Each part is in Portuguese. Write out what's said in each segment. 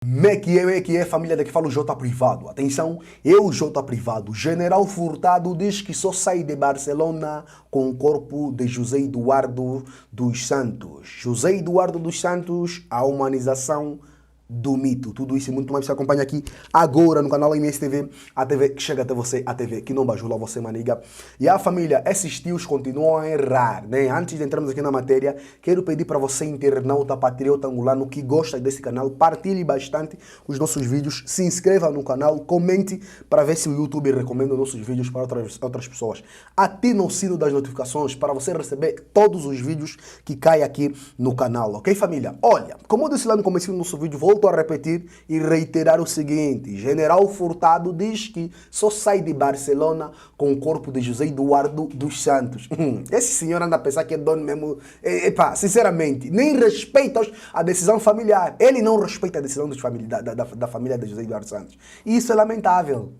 Como é que é, família? Daqui fala o J Privado. Atenção, eu, J Privado. General Furtado diz que só sai de Barcelona com o corpo de José Eduardo dos Santos. José Eduardo dos Santos, a humanização do mito. Tudo isso e muito mais você acompanha aqui agora no canal MSTV, a TV que chega até você, a TV que não bajula você, maniga. E a família, esses tios continuam a errar, né? Antes de entrarmos aqui na matéria, quero pedir para você, internauta, patriota angolano, que gosta desse canal, partilhe bastante os nossos vídeos, se inscreva no canal, comente para ver se o YouTube recomenda os nossos vídeos para outras pessoas. Ative o sino das notificações para você receber todos os vídeos que caem aqui no canal, ok, família? Olha, como eu disse lá no começo do nosso vídeo, volto a repetir e reiterar o seguinte: General Furtado diz que só sai de Barcelona com o corpo de José Eduardo dos Santos. Esse senhor anda a pensar que é dono mesmo. Sinceramente, nem respeita a decisão familiar. Ele não respeita a decisão da família de José Eduardo Santos. E isso é lamentável.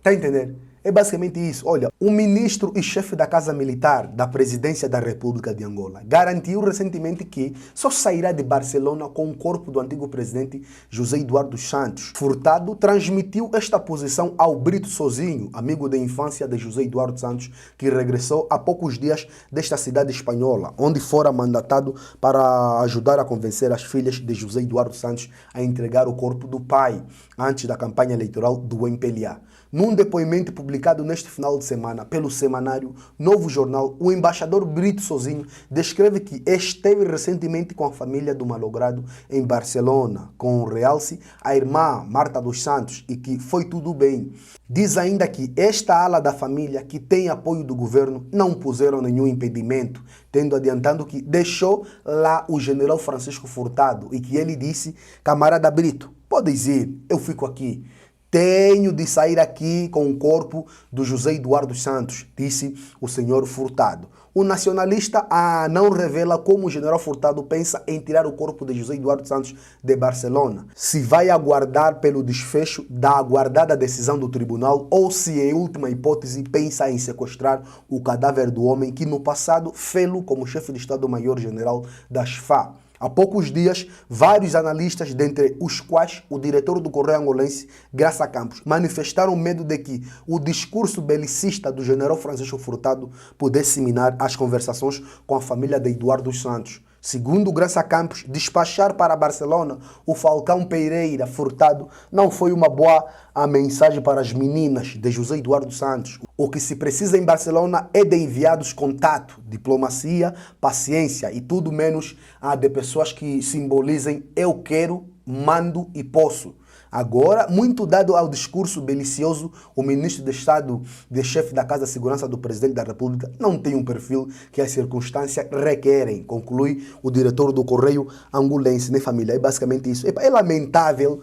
Tá entendendo? É basicamente isso. Olha, o ministro e chefe da Casa Militar da Presidência da República de Angola garantiu recentemente que só sairá de Barcelona com o corpo do antigo presidente José Eduardo dos Santos. Furtado transmitiu esta posição ao Brito Sozinho, amigo de infância de José Eduardo dos Santos, que regressou há poucos dias desta cidade espanhola, onde fora mandatado para ajudar a convencer as filhas de José Eduardo dos Santos a entregar o corpo do pai antes da campanha eleitoral do MPLA. Num depoimento publicado neste final de semana pelo semanário Novo Jornal, o embaixador Brito Sozinho descreve que esteve recentemente com a família do malogrado em Barcelona, com o realce a irmã Marta dos Santos, e que foi tudo bem. Diz ainda que esta ala da família, que tem apoio do governo, não puseram nenhum impedimento, tendo adiantado que deixou lá o general Francisco Furtado e que ele disse: camarada Brito, podes ir, eu fico aqui. Tenho de sair aqui com o corpo do José Eduardo Santos, disse o senhor Furtado. O nacionalista não revela como o general Furtado pensa em tirar o corpo de José Eduardo Santos de Barcelona. Se vai aguardar pelo desfecho da aguardada decisão do tribunal ou se, em última hipótese, pensa em sequestrar o cadáver do homem que no passado fê-lo como chefe de Estado-Maior-General das FA. Há poucos dias, vários analistas, dentre os quais o diretor do Correio Angolense, Graça Campos, manifestaram medo de que o discurso belicista do general Francisco Furtado pudesse minar as conversações com a família de Eduardo dos Santos. Segundo Graça Campos, despachar para Barcelona o Falcão Pereira Furtado não foi uma boa mensagem para as meninas de José Eduardo Santos. O que se precisa em Barcelona é de enviados contato, diplomacia, paciência e tudo menos de pessoas que simbolizem eu quero, mando e posso. Agora, muito dado ao discurso belicioso, o ministro de Estado e chefe da Casa de Segurança do Presidente da República não tem um perfil que as circunstâncias requerem, conclui o diretor do Correio Angolense, né, família? É basicamente isso. É lamentável.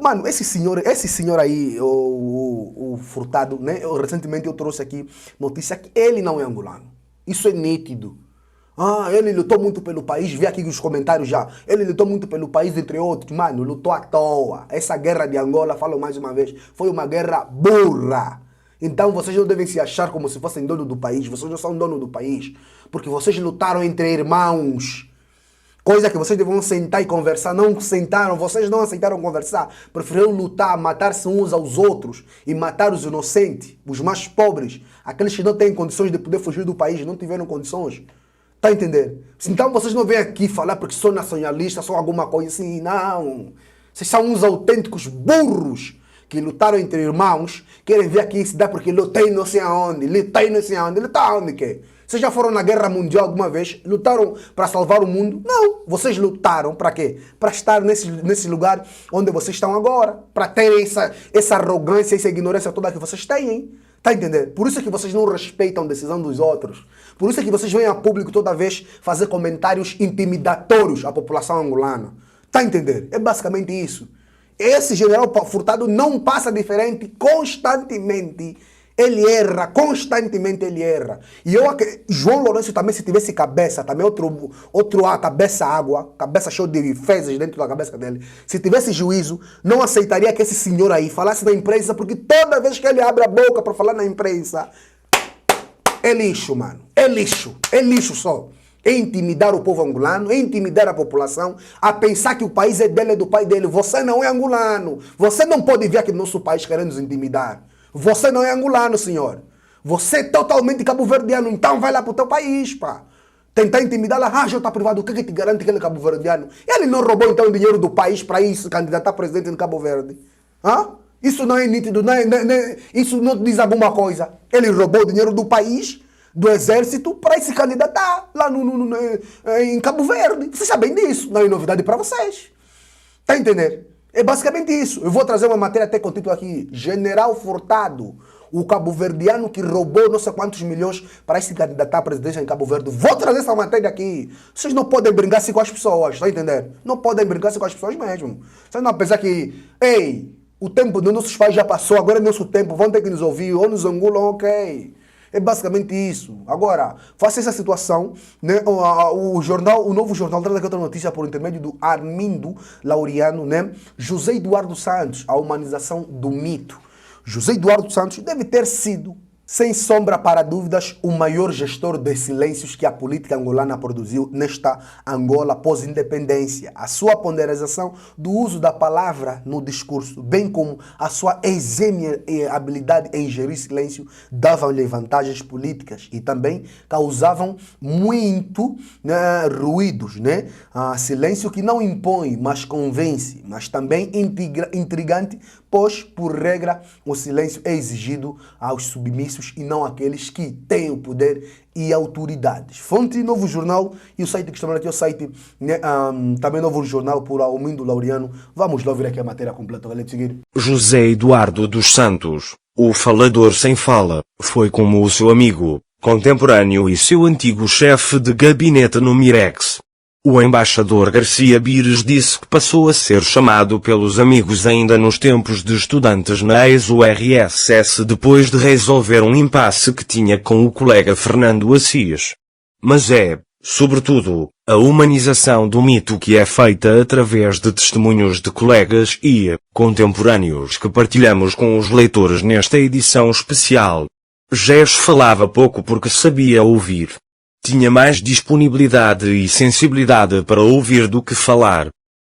Mano, esse senhor aí, o Furtado, né? Recentemente eu trouxe aqui notícia que ele não é angolano. Isso é nítido. Ele lutou muito pelo país, vi aqui os comentários já. Ele lutou muito pelo país, entre outros. Mano, lutou à toa. Essa guerra de Angola, falo mais uma vez, foi uma guerra burra. Então vocês não devem se achar como se fossem dono do país. Vocês não são dono do país. Porque vocês lutaram entre irmãos. Coisa que vocês deviam sentar e conversar. Não sentaram, vocês não aceitaram conversar. Preferiram lutar, matar-se uns aos outros e matar os inocentes, os mais pobres. Aqueles que não têm condições de poder fugir do país, não tiveram condições. Tá entendendo? Então vocês não vêm aqui falar porque sou nacionalista, sou alguma coisa assim, não. Vocês são uns autênticos burros que lutaram entre irmãos, querem vir aqui se dar porque lutei não sei aonde, lutar aonde que? Vocês já foram na guerra mundial alguma vez? Lutaram para salvar o mundo? Não. Vocês lutaram para quê? Para estar nesse lugar onde vocês estão agora, para terem essa arrogância, essa ignorância toda que vocês têm. Tá entendendo? Por isso é que vocês não respeitam a decisão dos outros. Por isso é que vocês vêm a público toda vez fazer comentários intimidatórios à população angolana. Tá entendendo? É basicamente isso. Esse general Furtado não passa diferente constantemente. Ele erra, constantemente ele erra. E João Lourenço também, se tivesse cabeça, também cabeça água, cabeça cheia de fezes dentro da cabeça dele, se tivesse juízo, não aceitaria que esse senhor aí falasse na imprensa, porque toda vez que ele abre a boca para falar na imprensa, é lixo, mano. É lixo só. é intimidar o povo angolano, é intimidar a população a pensar que o país é dele, é do pai dele. Você não é angolano. Você não pode vir aqui no nosso país querendo nos intimidar. Você não é angolano, senhor. Você é totalmente cabo-verdiano, então vai lá para o teu país, pá. Tentar intimidar lá, Jota Privado, o que te garante que ele é cabo-verdiano? Ele não roubou então o dinheiro do país para isso, candidatar a presidente no Cabo Verde? Isso não é nítido, isso não diz alguma coisa. Ele roubou o dinheiro do país, do exército, para se candidatar lá em Cabo Verde. Vocês sabem disso, não é novidade para vocês. Tá entendendo? É basicamente isso. Eu vou trazer uma matéria até com o título aqui. General Furtado, o cabo-verdiano que roubou não sei quantos milhões para se candidatar à presidência em Cabo Verde. Vou trazer essa matéria aqui. Vocês não podem brincar assim com as pessoas, tá entendendo? Não podem brincar assim com as pessoas mesmo. Vocês não pensar que, ei, o tempo dos nossos pais já passou, agora é nosso tempo, vão ter que nos ouvir, ou nos angulam, ok. É basicamente isso. Agora, faça essa situação, né? O novo jornal traz aqui outra notícia por intermédio do Armindo Laureano, né? José Eduardo Santos, a humanização do mito. José Eduardo Santos deve ter sido, sem sombra para dúvidas, o maior gestor de silêncios que a política angolana produziu nesta Angola pós-independência. A sua ponderação do uso da palavra no discurso, bem como a sua exímia habilidade em gerir silêncio, davam-lhe vantagens políticas e também causavam muito ruídos, né? Silêncio que não impõe, mas convence, mas também intrigante, pois, por regra, o silêncio é exigido aos submissos e não àqueles que têm o poder e autoridades. Fonte Novo Jornal e o site que estamos aqui é o site, né, também Novo Jornal por Armindo Laureano. Vamos lá ouvir aqui a matéria completa. Valeu, seguir. José Eduardo dos Santos, o falador sem fala, foi como o seu amigo, contemporâneo e seu antigo chefe de gabinete no Mirex. O embaixador Garcia Bires disse que passou a ser chamado pelos amigos ainda nos tempos de estudantes na ex-URSS depois de resolver um impasse que tinha com o colega Fernando Assis. Mas é, sobretudo, a humanização do mito que é feita através de testemunhos de colegas e contemporâneos que partilhamos com os leitores nesta edição especial. Jés falava pouco porque sabia ouvir. Tinha mais disponibilidade e sensibilidade para ouvir do que falar.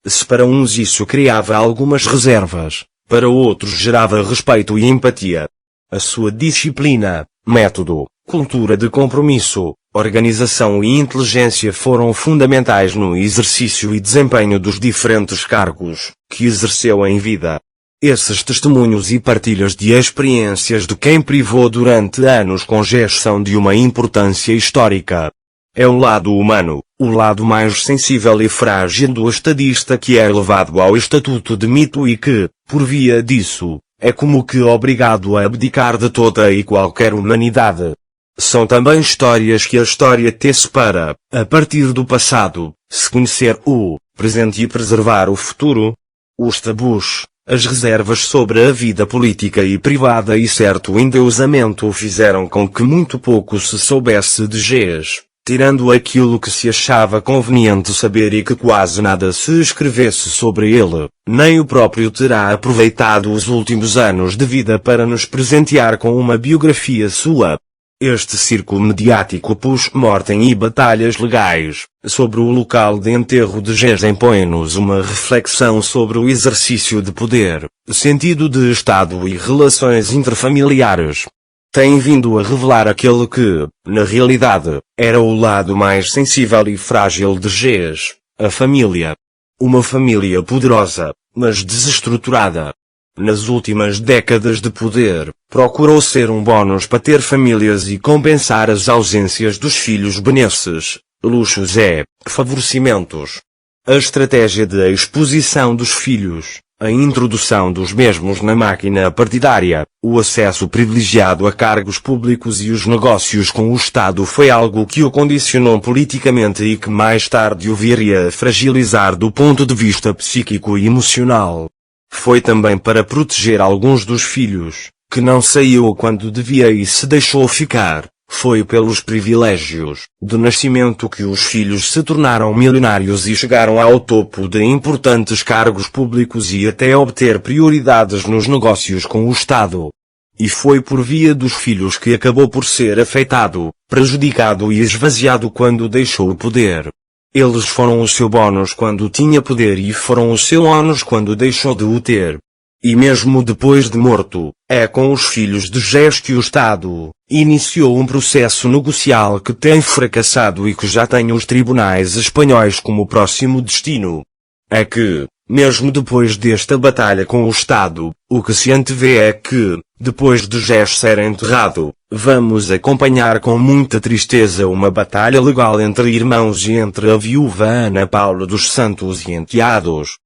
Se para uns isso criava algumas reservas, para outros gerava respeito e empatia. A sua disciplina, método, cultura de compromisso, organização e inteligência foram fundamentais no exercício e desempenho dos diferentes cargos que exerceu em vida. Esses testemunhos e partilhas de experiências de quem privou durante anos com Jés são de uma importância histórica. É o lado humano, o lado mais sensível e frágil do estadista que é elevado ao estatuto de mito e que, por via disso, é como que obrigado a abdicar de toda e qualquer humanidade. São também histórias que a história tece para, a partir do passado, se conhecer o presente e preservar o futuro. Os tabus, as reservas sobre a vida política e privada e certo endeusamento fizeram com que muito pouco se soubesse de Jés, tirando aquilo que se achava conveniente saber e que quase nada se escrevesse sobre ele. Nem o próprio terá aproveitado os últimos anos de vida para nos presentear com uma biografia sua. Este circo mediático pós-mortem e batalhas legais, sobre o local de enterro de Jés impõe-nos uma reflexão sobre o exercício de poder, sentido de Estado e relações interfamiliares. Tem vindo a revelar aquele que, na realidade, era o lado mais sensível e frágil de Jés, a família. Uma família poderosa, mas desestruturada. Nas últimas décadas de poder, procurou ser um bónus para ter famílias e compensar as ausências dos filhos benesses, luxos e favorecimentos. A estratégia de exposição dos filhos, a introdução dos mesmos na máquina partidária, o acesso privilegiado a cargos públicos e os negócios com o Estado foi algo que o condicionou politicamente e que mais tarde o viria a fragilizar do ponto de vista psíquico e emocional. Foi também para proteger alguns dos filhos, que não saiu quando devia e se deixou ficar. Foi pelos privilégios do nascimento que os filhos se tornaram milionários e chegaram ao topo de importantes cargos públicos e até obter prioridades nos negócios com o Estado. E foi por via dos filhos que acabou por ser afetado, prejudicado e esvaziado quando deixou o poder. Eles foram o seu bônus quando tinha poder e foram o seu ônus quando deixou de o ter. E mesmo depois de morto, é com os filhos de Gés que o Estado iniciou um processo negocial que tem fracassado e que já tem os tribunais espanhóis como próximo destino. É que, mesmo depois desta batalha com o Estado, o que se antevê é que, depois de Gés ser enterrado, vamos acompanhar com muita tristeza uma batalha legal entre irmãos e entre a viúva Ana Paula dos Santos e enteados.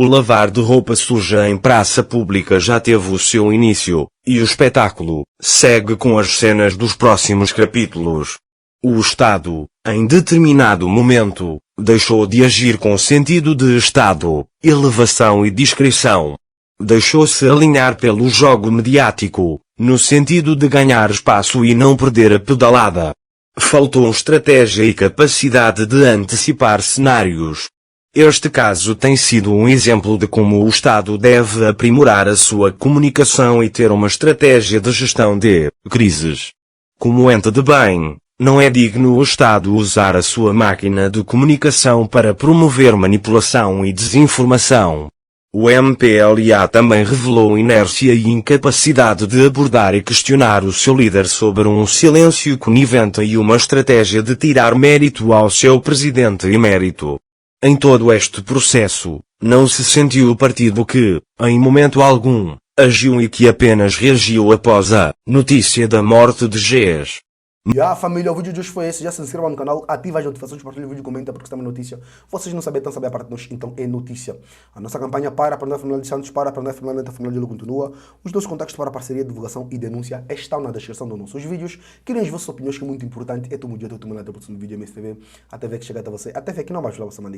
O lavar de roupa suja em praça pública já teve o seu início, e o espetáculo segue com as cenas dos próximos capítulos. O Estado, em determinado momento, deixou de agir com sentido de Estado, elevação e discrição. Deixou-se alinhar pelo jogo mediático, no sentido de ganhar espaço e não perder a pedalada. Faltou estratégia e capacidade de antecipar cenários. Este caso tem sido um exemplo de como o Estado deve aprimorar a sua comunicação e ter uma estratégia de gestão de crises. Como ente de bem, não é digno o Estado usar a sua máquina de comunicação para promover manipulação e desinformação. O MPLA também revelou inércia e incapacidade de abordar e questionar o seu líder sobre um silêncio conivente e uma estratégia de tirar mérito ao seu presidente emérito. Em todo este processo, não se sentiu o partido que, em momento algum, agiu e que apenas reagiu após a notícia da morte de Gés. E a família, o vídeo de hoje foi esse. Já se inscreva no canal, ativa as notificações, partilha o vídeo, comenta porque estamos notícia. Vocês não sabem, então saber a parte de nós, então é notícia. A nossa campanha para aprender a família de Santos, para aprender a família da família de Lu continua. Os nossos contactos para parceria, divulgação e denúncia estão na descrição dos nossos vídeos. Querem as vossas opiniões, que é muito importante. É tu muito dia, tu me lá, próximo vídeo MSTV. Até ver que chega até você. Até ver que não vai ajudar você, mandiga.